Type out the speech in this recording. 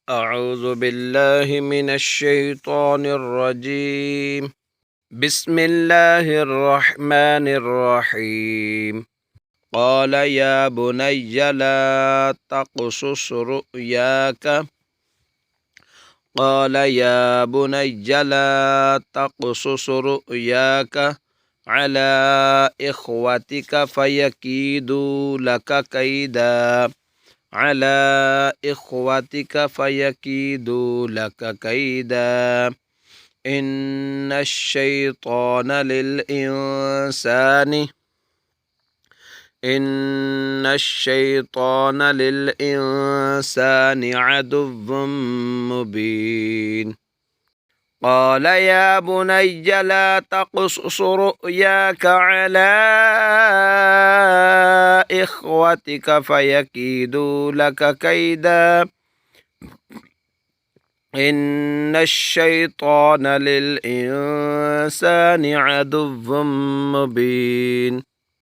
أعوذ بالله من الشيطان الرجيم. بسم الله الرحمن الرحيم. قال يا بني لا تقصص رؤياك قال يا بني لا تقصص رؤياك على إخوتك فيكيدوا لك كيدا فيكيدوا لك كيدا إن الشيطان للإنسان عدو مبين. قال يا بني لا تقصص رؤياك على إخوتك فيكيدوا لك كيدا إن الشيطان للإنسان عدو مبين.